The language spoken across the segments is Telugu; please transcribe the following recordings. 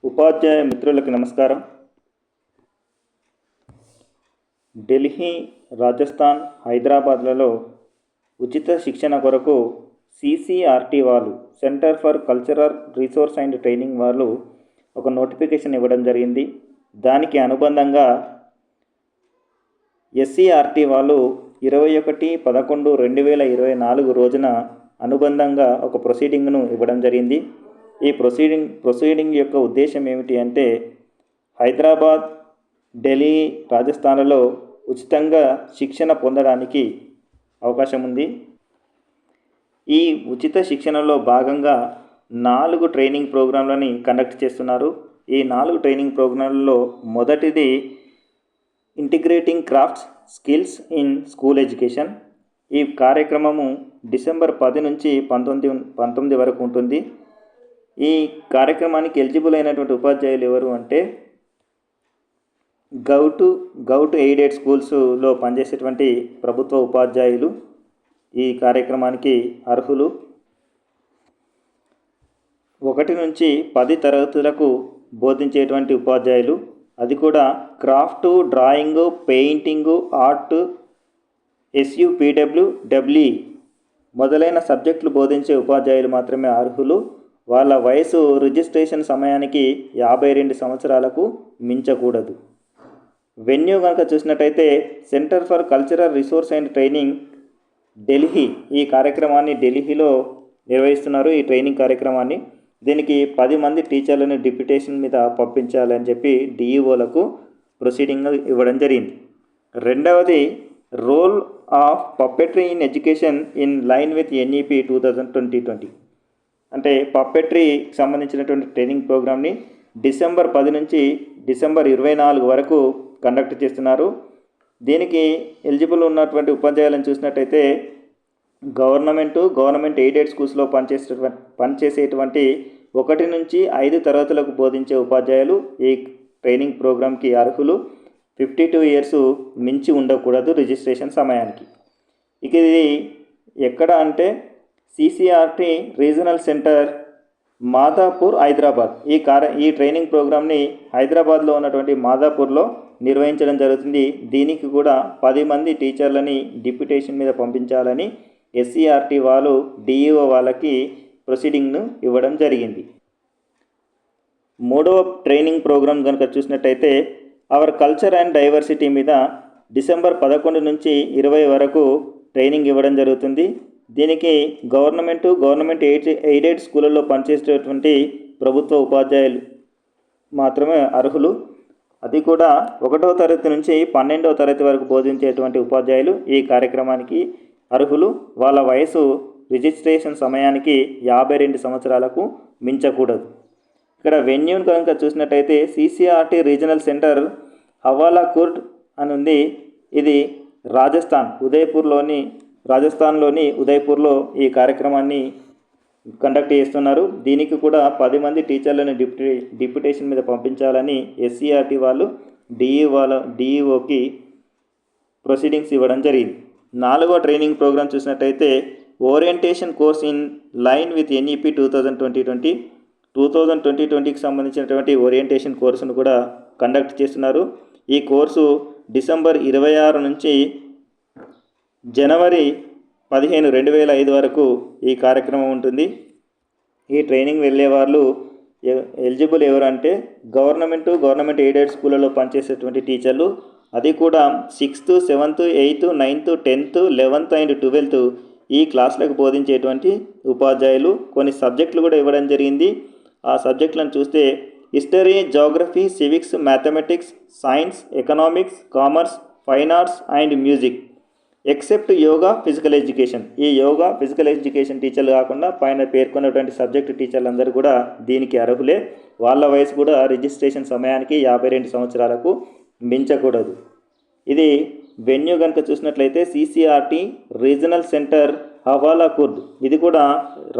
ఉపాధ్యాయ మిత్రులకు నమస్కారం. ఢిల్లీ, రాజస్థాన్, హైదరాబాద్లలో ఉచిత శిక్షణ కొరకు CCRT వాళ్ళు, centre for cultural resource and training వాళ్ళు ఒక నోటిఫికేషన్ ఇవ్వడం జరిగింది. దానికి అనుబంధంగా SCRT వాళ్ళు 21/11/2024 రోజున అనుబంధంగా ఒక ప్రొసీడింగ్ను ఇవ్వడం జరిగింది. ఈ ప్రొసీడింగ్ యొక్క ఉద్దేశం ఏమిటి అంటే, హైదరాబాద్, ఢిల్లీ, రాజస్థాన్లలో ఉచితంగా శిక్షణ పొందడానికి అవకాశం ఉంది. ఈ ఉచిత శిక్షణలో భాగంగా 4 ట్రైనింగ్ ప్రోగ్రాంలని కండక్ట్ చేస్తున్నారు. ఈ 4 ట్రైనింగ్ ప్రోగ్రాంలలో మొదటిది integrating crafts skills in school education. ఈ కార్యక్రమము డిసెంబర్ 10 నుంచి 19 వరకు ఉంటుంది. ఈ కార్యక్రమానికి ఎలిజిబుల్ అయినటువంటి ఉపాధ్యాయులు ఎవరు అంటే, గౌట్ ఎయిడెడ్ స్కూల్స్లో పనిచేసేటువంటి ప్రభుత్వ ఉపాధ్యాయులు ఈ కార్యక్రమానికి అర్హులు. 1 నుంచి 10 తరగతులకు బోధించేటువంటి ఉపాధ్యాయులు, అది కూడా craft, drawing, painting, art, SUPW, WE మొదలైన సబ్జెక్టులు బోధించే ఉపాధ్యాయులు మాత్రమే అర్హులు. వాళ్ళ వయసు రిజిస్ట్రేషన్ సమయానికి 52 సంవత్సరాలకు మించకూడదు. వెన్యూ కనుక చూసినట్టయితే centre for cultural resource and training, Delhi. ఈ కార్యక్రమాన్ని ఢిల్లీలో నిర్వహిస్తున్నారు. ఈ ట్రైనింగ్ కార్యక్రమాన్ని దీనికి 10 మంది టీచర్లను డిప్యుటేషన్ మీద పంపించాలని చెప్పి DEOలకు ప్రొసీడింగ్ ఇవ్వడం జరిగింది. రెండవది role of puppetry in education in line with NEP 2020. అంటే పప్పెట్రీకి సంబంధించినటువంటి ట్రైనింగ్ ప్రోగ్రామ్ని డిసెంబర్ 10 నుంచి డిసెంబర్ 24 వరకు కండక్ట్ చేస్తున్నారు. దీనికి ఎలిజిబుల్ ఉన్నటువంటి ఉపాధ్యాయులను చూసినట్టయితే గవర్నమెంట్ ఎయిడెడ్ స్కూల్స్లో పనిచేసేటువంటి 1 నుంచి 5 తరగతులకు బోధించే ఉపాధ్యాయులు ఈ ట్రైనింగ్ ప్రోగ్రామ్కి అర్హులు. 52 ఇయర్స్ మించి ఉండకూడదు రిజిస్ట్రేషన్ సమయానికి. ఇక ఇది ఎక్కడ అంటే CCRT regional centre, Madhapur, Hyderabad. ఈ ట్రైనింగ్ ప్రోగ్రామ్ని హైదరాబాద్లో ఉన్నటువంటి మాదాపూర్లో నిర్వహించడం జరుగుతుంది. దీనికి కూడా 10 మంది టీచర్లని డిప్యుటేషన్ మీద పంపించాలని SCRT వాళ్ళు DEO వాళ్ళకి ప్రొసీడింగ్ను ఇవ్వడం జరిగింది. మూడవ ట్రైనింగ్ ప్రోగ్రాం కనుక చూసినట్టయితే అవర్ కల్చర్ అండ్ డైవర్సిటీ మీద డిసెంబర్ 11 నుంచి 20 వరకు ట్రైనింగ్ ఇవ్వడం జరుగుతుంది. దీనికి గవర్నమెంట్ ఎయిడెడ్ స్కూళ్ళల్లో పనిచేసేటువంటి ప్రభుత్వ ఉపాధ్యాయులు మాత్రమే అర్హులు. అది కూడా 1వ తరగతి నుంచి 12వ తరగతి వరకు బోధించేటువంటి ఉపాధ్యాయులు ఈ కార్యక్రమానికి అర్హులు. వాళ్ళ వయసు రిజిస్ట్రేషన్ సమయానికి 52 సంవత్సరాలకు మించకూడదు. ఇక్కడ వెన్యూని కనుక చూసినట్టయితే CCRT రీజనల్ సెంటర్ హవాలా కుర్డ్ అని ఉంది. ఇది రాజస్థాన్లోని ఉదయ్పూర్లో ఈ కార్యక్రమాన్ని కండక్ట్ చేస్తున్నారు. దీనికి కూడా 10 మంది టీచర్లను డిప్యుటేషన్ మీద పంపించాలని SCRT వాళ్ళు DEOకి ప్రొసీడింగ్స్ ఇవ్వడం జరిగింది. 4వ ట్రైనింగ్ ప్రోగ్రాం చూసినట్టయితే orientation course in line with NEP 2020కి సంబంధించినటువంటి ఓరియంటేషన్ కోర్సును కూడా కండక్ట్ చేస్తున్నారు. ఈ కోర్సు డిసెంబర్ 26 నుంచి జనవరి 15, 2005 వరకు ఈ కార్యక్రమం ఉంటుంది. ఈ ట్రైనింగ్ వెళ్ళే వాళ్ళు ఎలిజిబుల్ ఎవరంటే గవర్నమెంట్ ఎయిడెడ్ స్కూళ్ళలో పనిచేసేటువంటి టీచర్లు, అది కూడా 6th, 7th, 8th, 9th, 10th, 11th and 12th ఈ క్లాసులకు బోధించేటువంటి ఉపాధ్యాయులు. కొన్ని సబ్జెక్టులు కూడా ఇవ్వడం జరిగింది. ఆ సబ్జెక్టులను చూస్తే history, geography, civics, mathematics, science, economics, commerce, fine arts and music, except yoga, physical education. ఈ యోగా, ఫిజికల్ ఎడ్యుకేషన్ టీచర్లు కాకుండా పైన పేర్కొన్నటువంటి సబ్జెక్టు టీచర్లందరూ కూడా దీనికి అర్హులే. వాళ్ళ వయసు కూడా రిజిస్ట్రేషన్ సమయానికి 52 సంవత్సరాలకు మించకూడదు. ఇది వెన్యూ కనుక చూసినట్లయితే CCRT రీజనల్ సెంటర్ హవాలా కుర్డ్. ఇది కూడా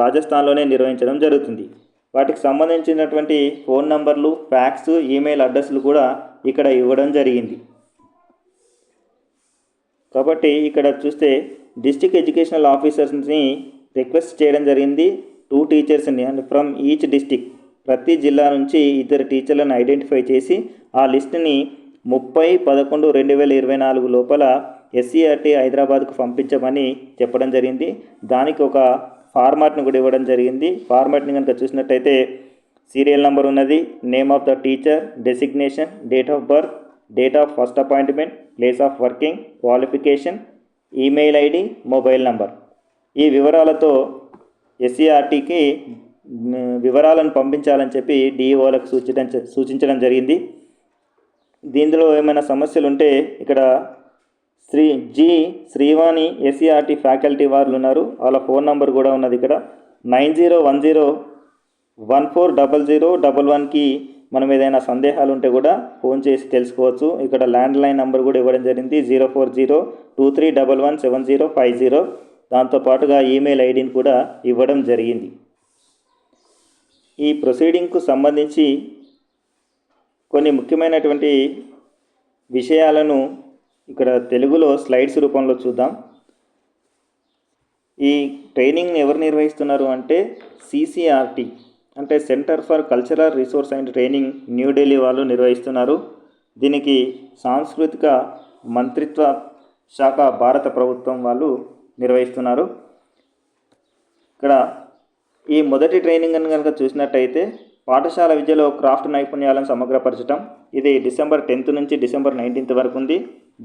రాజస్థాన్లోనే నిర్వహించడం జరుగుతుంది. వాటికి సంబంధించినటువంటి ఫోన్ నంబర్లు, ఫ్యాక్స్, ఈమెయిల్ అడ్రస్లు కూడా ఇక్కడ ఇవ్వడం జరిగింది. కాబట్టి ఇక్కడ చూస్తే డిస్ట్రిక్ట్ ఎడ్యుకేషనల్ ఆఫీసర్స్ని రిక్వెస్ట్ చేయడం జరిగింది. 2 టీచర్స్ని అండ్ ఫ్రమ్ ఈచ్ డిస్టిక్ ప్రతి జిల్లా నుంచి ఇద్దరు టీచర్లను ఐడెంటిఫై చేసి ఆ లిస్టుని 30/11/2024 లోపల ఎస్సీఆర్టీ హైదరాబాద్కు పంపించమని చెప్పడం జరిగింది. దానికి ఒక ఫార్మాట్ని కూడా ఇవ్వడం జరిగింది. ఫార్మాట్ని కనుక చూసినట్టయితే సీరియల్ నెంబర్ ఉన్నది, name of the teacher, designation, date of birth, date of first appointment, place of working, qualification, email ID, mobile number. ఈ వివరాలతో ఎస్సీఆర్టీకి వివరాలను పంపించాలని చెప్పి డిఈఓలకు సూచించడం జరిగింది. దీనిలో ఏమైనా సమస్యలు ఉంటే ఇక్కడ శ్రీవాణి ఎస్సీఆర్టీ ఫ్యాకల్టీ వారు ఉన్నారు, వాళ్ళ ఫోన్ నంబర్ కూడా ఉన్నది. ఇక్కడ 9010140011కి మనం ఏదైనా సందేహాలు ఉంటే కూడా ఫోన్ చేసి తెలుసుకోవచ్చు. ఇక్కడ ల్యాండ్లైన్ నంబర్ కూడా ఇవ్వడం జరిగింది, 04023117050. దాంతోపాటుగా ఈమెయిల్ ఐడిని కూడా ఇవ్వడం జరిగింది. ఈ ప్రొసీడింగ్కు సంబంధించి కొన్ని ముఖ్యమైనటువంటి విషయాలను ఇక్కడ తెలుగులో స్లైడ్స్ రూపంలో చూద్దాం. ఈ ట్రైనింగ్ ఎవరు నిర్వహిస్తున్నారు అంటే సిసిఆర్టీ అంటే centre for cultural resource and training New Delhi వాళ్ళు నిర్వహిస్తున్నారు. దీనికి సాంస్కృతిక మంత్రిత్వ శాఖ భారత ప్రభుత్వం వాళ్ళు నిర్వహిస్తున్నారు. ఇక్కడ ఈ మొదటి ట్రైనింగ్ అని కనుక చూసినట్టయితే పాఠశాల విద్యలో క్రాఫ్ట్ నైపుణ్యాలను సమగ్రపరచడం. ఇది December 10th నుంచి December 19th వరకు ఉంది.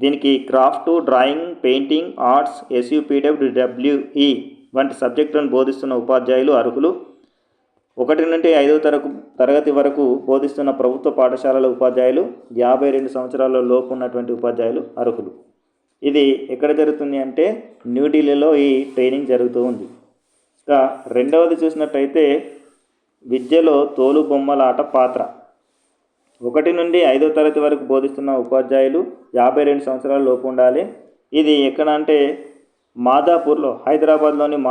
దీనికి craft, drawing, painting, arts, SUPWE వంటి సబ్జెక్టులను బోధిస్తున్న ఉపాధ్యాయులు అర్హులు. 1 నుండి 5వ తరగతి వరకు బోధిస్తున్న ప్రభుత్వ పాఠశాలల ఉపాధ్యాయులు, 52 సంవత్సరాల లోపు ఉన్నటువంటి ఉపాధ్యాయులు అర్హులు. ఇది ఎక్కడ జరుగుతుంది అంటే న్యూఢిల్లీలో ఈ ట్రైనింగ్ జరుగుతూ ఉంది. ఇంకా రెండవది చూసినట్టయితే విద్యలో తోలుబొమ్మలాట పాత్ర. 1 నుండి 5వ తరగతి వరకు బోధిస్తున్న ఉపాధ్యాయులు 52 సంవత్సరాల లోపు ఉండాలి. ఇది ఎక్కడ అంటే మాదాపూర్లో, హైదరాబాద్లోని